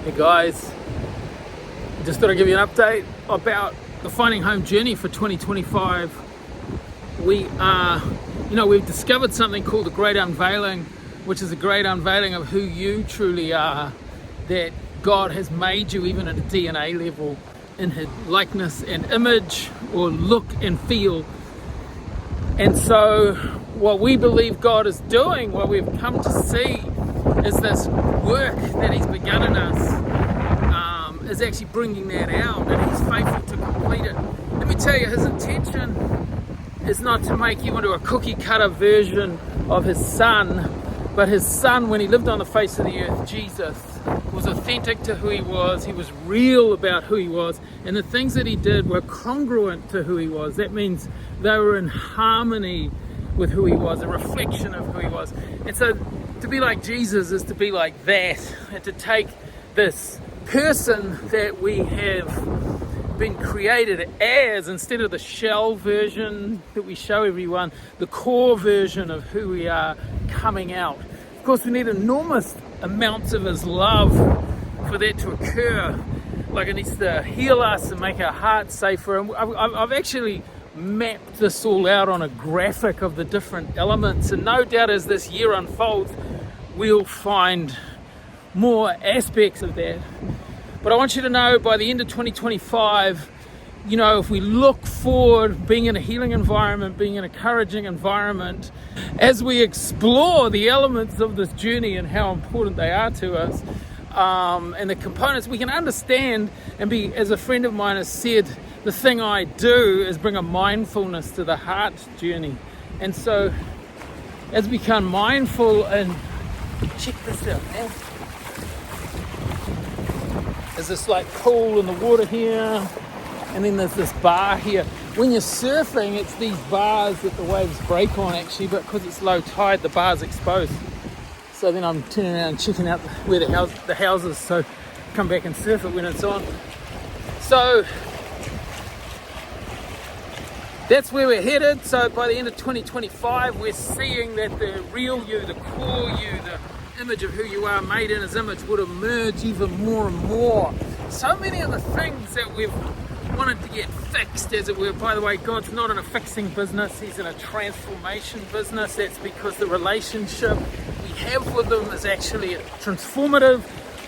Hey guys, just thought I'd give you an update about the Finding Home journey for 2025. We've discovered something called the Great Unveiling, which is a great unveiling of who you truly are, that God has made you even at a DNA level in His likeness and image, or look and feel. And so what we believe God is doing, what we've come to see, is this work that He's begun in us, is actually bringing that out, and He's faithful to complete it. Let me tell you, His intention is not to make you into a cookie cutter version of His Son, but His Son, when He lived on the face of the earth, Jesus, was authentic to who He was. He was real about who He was, and the things that He did were congruent to who He was. That means they were in harmony with who He was, a reflection of who He was. And so to be like Jesus is to be like that, and to take this person that we have been created as, instead of the shell version that we show everyone, the core version of who we are coming out. Of course, we need enormous amounts of His love for that to occur. Like, it needs to heal us and make our hearts safer. And I've actually mapped this all out on a graphic of the different elements, and no doubt as this year unfolds we'll find more aspects of that. But I want you to know, by the end of 2025, if we look forward, being in a healing environment, being in an encouraging environment, as we explore the elements of this journey and how important they are to us, and the components, we can understand and be, as a friend of mine has said, the thing I do is bring a mindfulness to the heart journey. And so as we become mindful, and check this out, man. There's this like pool in the water here, and then there's this bar here. When you're surfing, it's these bars that the waves break on actually, but because it's low tide, the bar's exposed. So then I'm turning around and checking out where the houses, so come back and surf it when it's on. So that's where we're headed. So by the end of 2025, we're seeing that the real you, the core you, the image of who you are, made in His image, would emerge even more and more. So many of the things that we've wanted to get fixed, as it were. By the way, God's not in a fixing business, He's in a transformation business. That's because the relationship we have with Him is actually a transformative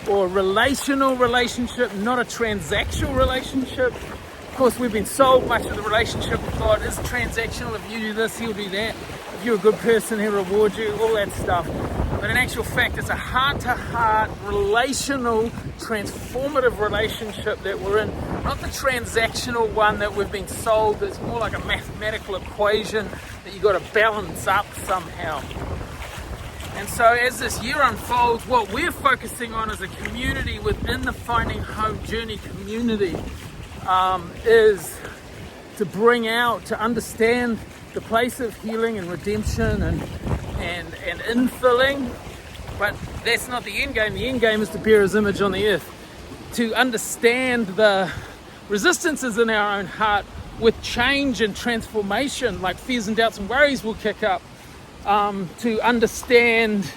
or relational relationship, not a transactional relationship. Of course, we've been sold much of the relationship with God is transactional. If you do this, He'll do that. If you're a good person, He'll reward you, all that stuff. But in actual fact, it's a heart-to-heart, relational, transformative relationship that we're in. Not the transactional one that we've been sold. It's more like a mathematical equation that you've got to balance up somehow. And so as this year unfolds, what we're focusing on as a community within the Finding Home Journey community is to bring out, to understand the place of healing and redemption and infilling. But that's not the end game. The end game is to bear His image on the earth. To understand the resistances in our own heart with change and transformation, like fears and doubts and worries will kick up. To understand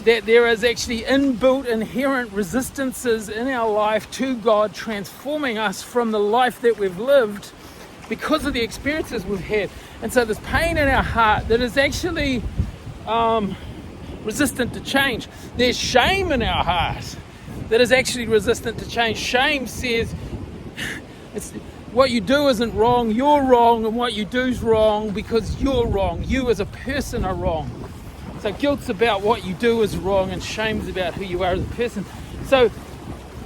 that there is actually inbuilt inherent resistances in our life to God transforming us from the life that we've lived because of the experiences we've had. And so there's pain in our heart that is actually resistant to change. There's shame in our heart that is actually resistant to change. Shame says what you do isn't wrong, you're wrong, and what you do is wrong because you're wrong. You as a person are wrong. So guilt's about what you do is wrong, and shame's about who you are as a person. So,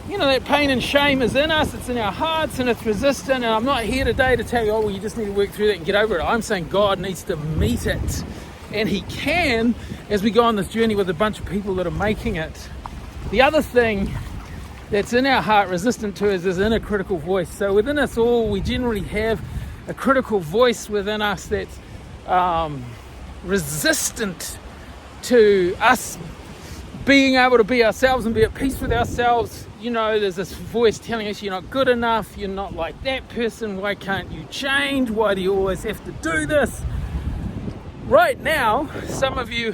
that pain and shame is in us, it's in our hearts, and it's resistant. And I'm not here today to tell you, you just need to work through that and get over it. I'm saying God needs to meet it. And He can, as we go on this journey with a bunch of people that are making it. The other thing that's in our heart resistant to is this inner critical voice. So within us all, we generally have a critical voice within us that's resistant to us being able to be ourselves and be at peace with ourselves. There's this voice telling us you're not good enough, you're not like that person, why can't you change, why do you always have to do this? Right now, some of you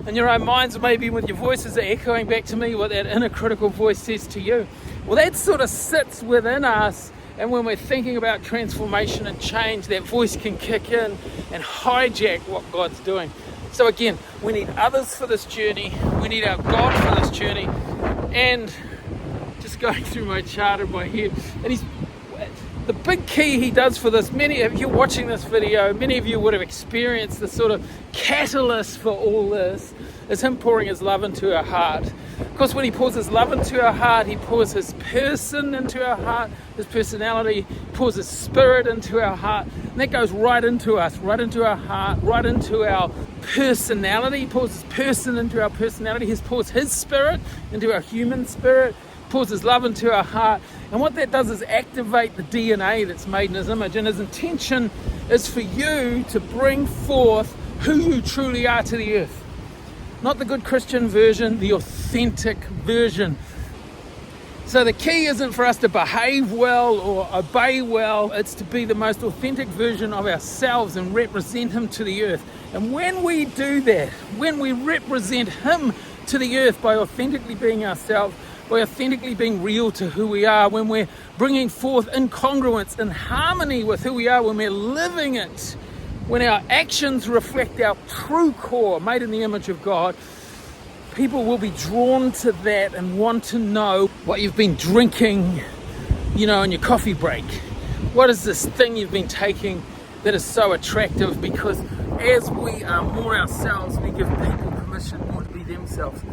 in your own minds, or maybe with your voices are echoing back to me what that inner critical voice says to you. Well, that sort of sits within us, and when we're thinking about transformation and change, that voice can kick in and hijack what God's doing. So again, we need others for this journey, we need our God for this journey. And just going through my chart in my head, and the big key he does for this, many of you watching this video, many of you would have experienced the sort of catalyst for all this, is him pouring his love into our heart. Of course, when he pours his love into our heart, he pours his person into our heart, his personality, pours his spirit into our heart, and that goes right into us, right into our heart, right into our personality. He pours his person into our personality. He pours his spirit into our human spirit, pours his love into our heart. And what that does is activate the DNA that's made in his image. And his intention is for you to bring forth who you truly are to the earth. Not the good Christian version, the authentic version. So the key isn't for us to behave well or obey well, it's to be the most authentic version of ourselves and represent him to the earth. And when we do that, when we represent him to the earth by authentically being ourselves, by authentically being real to who we are, when we're bringing forth incongruence in harmony with who we are, when we're living it, when our actions reflect our true core, made in the image of God, people will be drawn to that and want to know what you've been drinking, in your coffee break. What is this thing you've been taking that is so attractive? Because as we are more ourselves, we give people permission more to be themselves.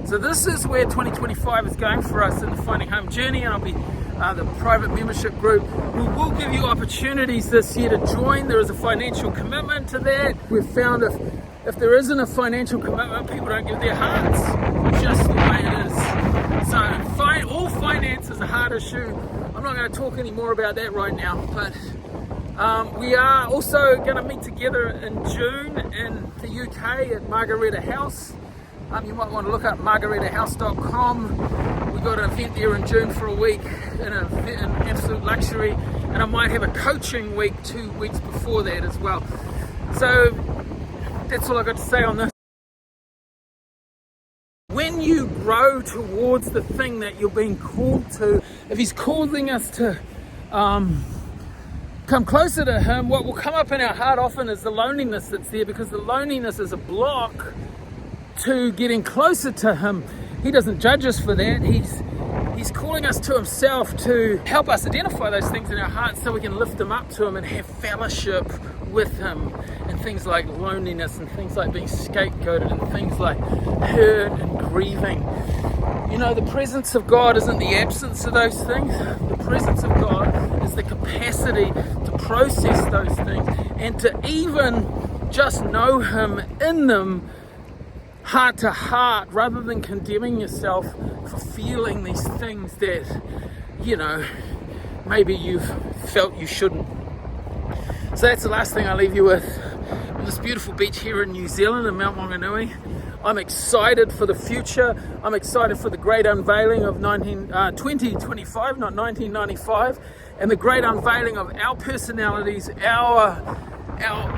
So this is where 2025 is going for us in the Finding Home journey, and I'll be the private membership group. We will give you opportunities this year to join. There is a financial commitment to that. We've found if there isn't a financial commitment, people don't give their hearts, just the way it is. So all finance is a hard issue. I'm not going to talk any more about that right now, but we are also going to meet together in June in the UK at Margaretta House. You might want to look up margarettahouse.com. We've got an event there in June for a week in absolute luxury, and I might have a coaching week 2 weeks before that as well. So that's all I've got to say on this. When you grow towards the thing that you're being called to, if he's calling us to come closer to him, what will come up in our heart often is the loneliness that's there, because the loneliness is a block to getting closer to him. He doesn't judge us for that. He's calling us to himself to help us identify those things in our hearts so we can lift them up to him and have fellowship with him. And things like loneliness, and things like being scapegoated, and things like hurt and grieving. The presence of God isn't the absence of those things. The presence of God is the capacity to process those things and to even just know him in them, heart to heart, rather than condemning yourself for feeling these things that, maybe you've felt you shouldn't. So that's the last thing I leave you with. On this beautiful beach here in New Zealand, in Mount Maunganui. I'm excited for the future. I'm excited for the Great Unveiling of 2025, not 1995, and the Great Unveiling of our personalities, our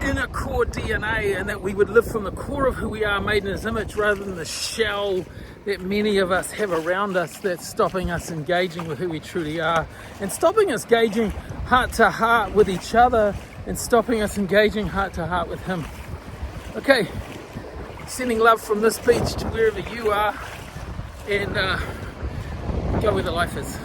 inner core DNA, and that we would live from the core of who we are, made in his image, rather than the shell that many of us have around us that's stopping us engaging with who we truly are, and stopping us engaging heart to heart with each other, and stopping us engaging heart to heart with him. Okay, sending love from this beach to wherever you are, and go where the life is.